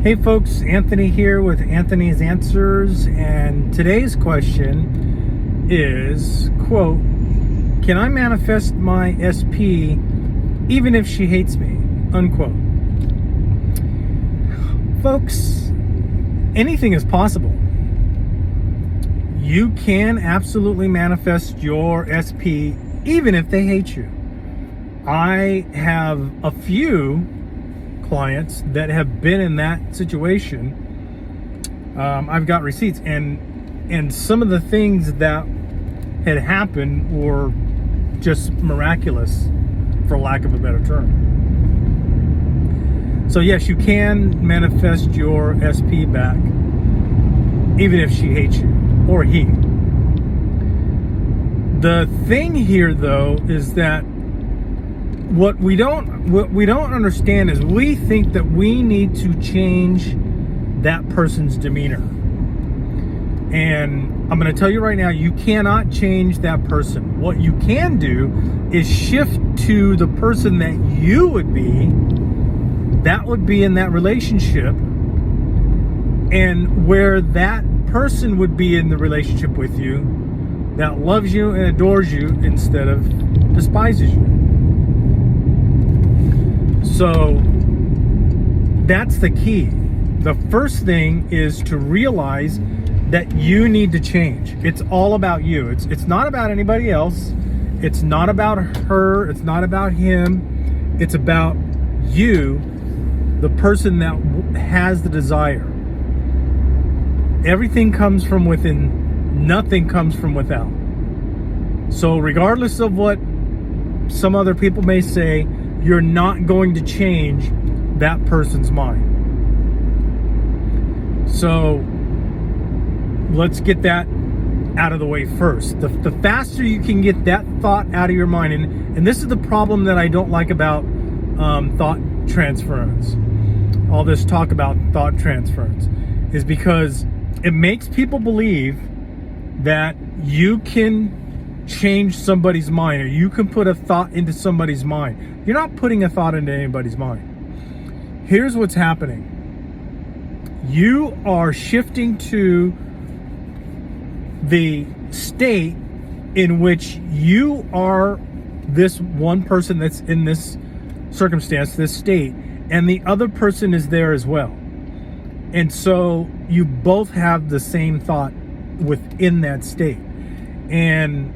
Hey folks, Anthony here with Anthony's Answers, and today's question is, quote, can I manifest my SP even if she hates me, unquote. Folks, anything is possible. You can absolutely manifest your SP even if they hate you. I have a few clients that have been in that situation. I've got receipts, and some of the things that had happened were just miraculous, for lack of a better term. So yes, you can manifest your SP back even if she hates you, or he. The thing here though is that what we don't understand is we think that we need to change that person's demeanor. And I'm going to tell you right now, you cannot change that person. What you can do is shift to the person that you would be, that would be in that relationship, and where that person would be in the relationship with you, that loves you and adores you instead of despises you. So that's the key. The first thing is to realize that you need to change. It's all about you. It's not about anybody else. It's not about her. It's not about him. It's about you, the person that has the desire. Everything comes from within. Nothing comes from without. So regardless of what some other people may say, you're not going to change that person's mind. So let's get that out of the way first. The faster you can get that thought out of your mind, and this is the problem that I don't like about thought transference, all this talk about thought transference, is because it makes people believe that you can change somebody's mind, or you can put a thought into somebody's mind. You're not putting a thought into anybody's mind. Here's what's happening. You are shifting to the state in which you are this one person that's in this circumstance, this state, and the other person is there as well. And so you both have the same thought within that state. And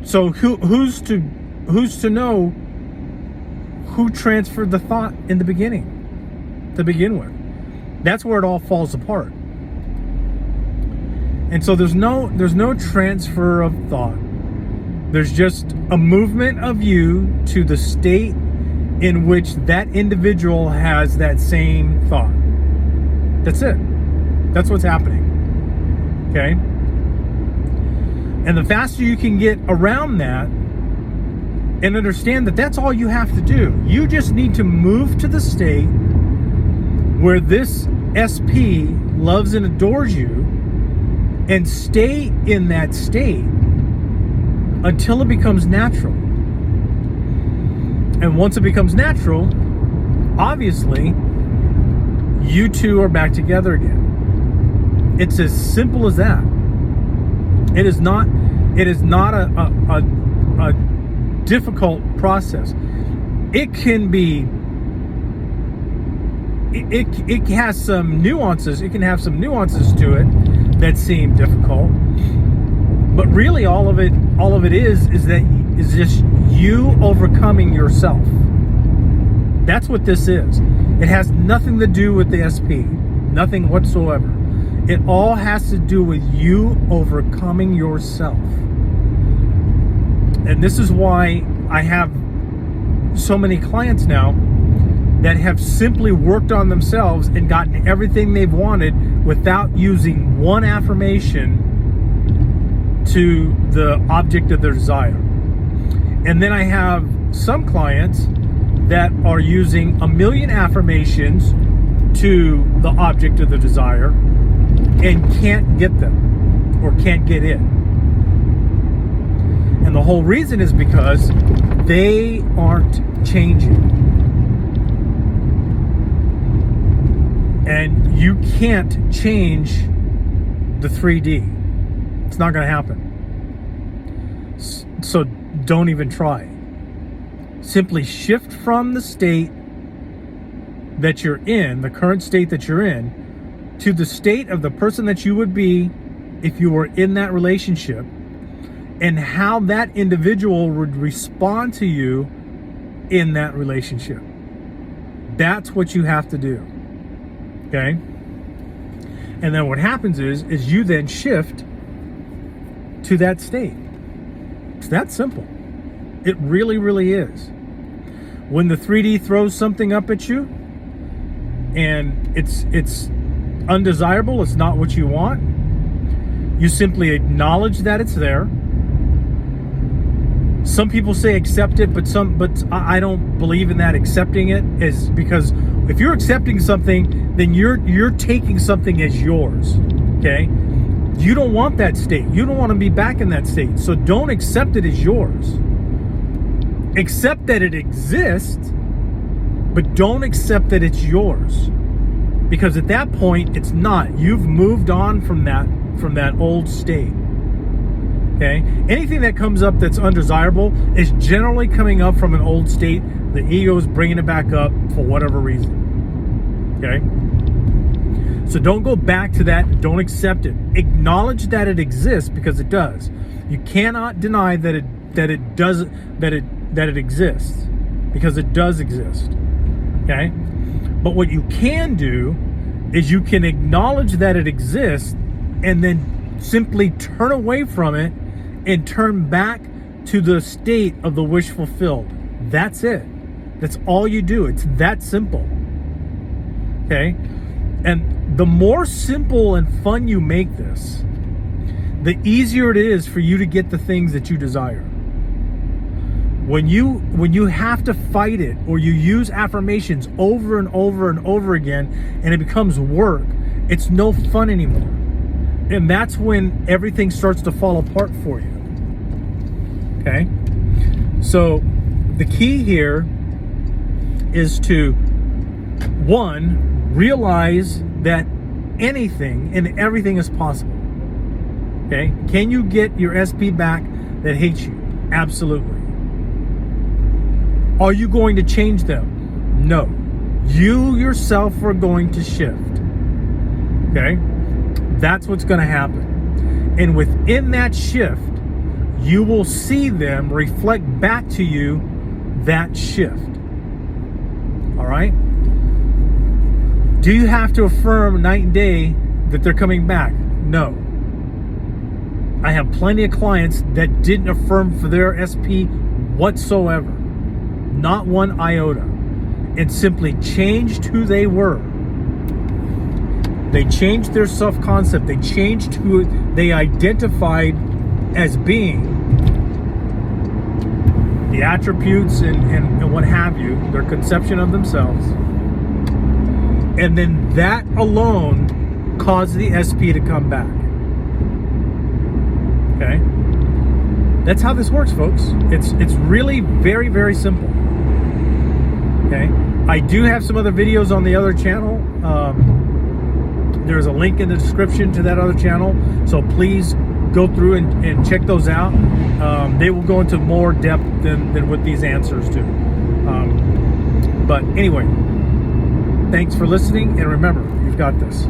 so who's to know who transferred the thought in the beginning, to begin with? That's where it all falls apart. And so there's no transfer of thought. There's just a movement of you to the state in which that individual has that same thought. That's it. That's what's happening. Okay? And the faster you can get around that and understand that that's all you have to do. You just need to move to the state where this SP loves and adores you, and stay in that state until it becomes natural. And once it becomes natural, obviously, you two are back together again. It's as simple as that. It is not a difficult process. It can be. It has some nuances. It can have some nuances to it that seem difficult. But really, all of it is just you overcoming yourself. That's what this is. It has nothing to do with the SP. Nothing whatsoever. It all has to do with you overcoming yourself. And this is why I have so many clients now that have simply worked on themselves and gotten everything they've wanted without using one affirmation to the object of their desire. And then I have some clients that are using 1,000,000 affirmations to the object of their desire and can't get them, or can't get it. And the whole reason is because they aren't changing. And you can't change the 3D. It's not going to happen. So don't even try. Simply shift from the state that you're in, the current state that you're in, to the state of the person that you would be if you were in that relationship, and how that individual would respond to you in that relationship. That's what you have to do. Okay? And then what happens is you then shift to that state. It's that simple. It really, really is. When the 3D throws something up at you and it's undesirable, it's not what you want, you simply acknowledge that it's there. Some people say accept it, but I don't believe in that. Accepting it is because if you're accepting something, then you're taking something as yours. Okay? You don't want that state. You don't want to be back in that state. So don't accept it as yours. Accept that it exists, but don't accept that it's yours. Because at that point, it's not. You've moved on from that old state. Okay? Anything that comes up that's undesirable is generally coming up from an old state. The ego is bringing it back up for whatever reason. Okay? So don't go back to that. Don't accept it. Acknowledge that it exists, because it does. You cannot deny that it exists, because it does exist. Okay? But what you can do is you can acknowledge that it exists and then simply turn away from it and turn back to the state of the wish fulfilled. That's it. That's all you do. It's that simple. Okay? And the more simple and fun you make this, the easier it is for you to get the things that you desire. When you have to fight it, or you use affirmations over and over and over again, and it becomes work, it's no fun anymore. And that's when everything starts to fall apart for you. Okay? So the key here is to, one, realize that anything and everything is possible. Okay? Can you get your SP back that hates you? Absolutely. Are you going to change them? No. You yourself are going to shift. Okay? That's what's going to happen. And within that shift, you will see them reflect back to you that shift. All right? Do you have to affirm night and day that they're coming back? No. I have plenty of clients that didn't affirm for their SP whatsoever. Not one iota. And simply changed who they were. They changed their self-concept. They changed who they identified as being. The attributes and what have you, their conception of themselves. And then that alone caused the SP to come back. Okay? That's how this works, folks. It's really very, very simple. Okay? I do have some other videos on the other channel. There's a link in the description to that other channel. So please go through and check those out. They will go into more depth than what these answers do. But anyway, thanks for listening. And remember, you've got this.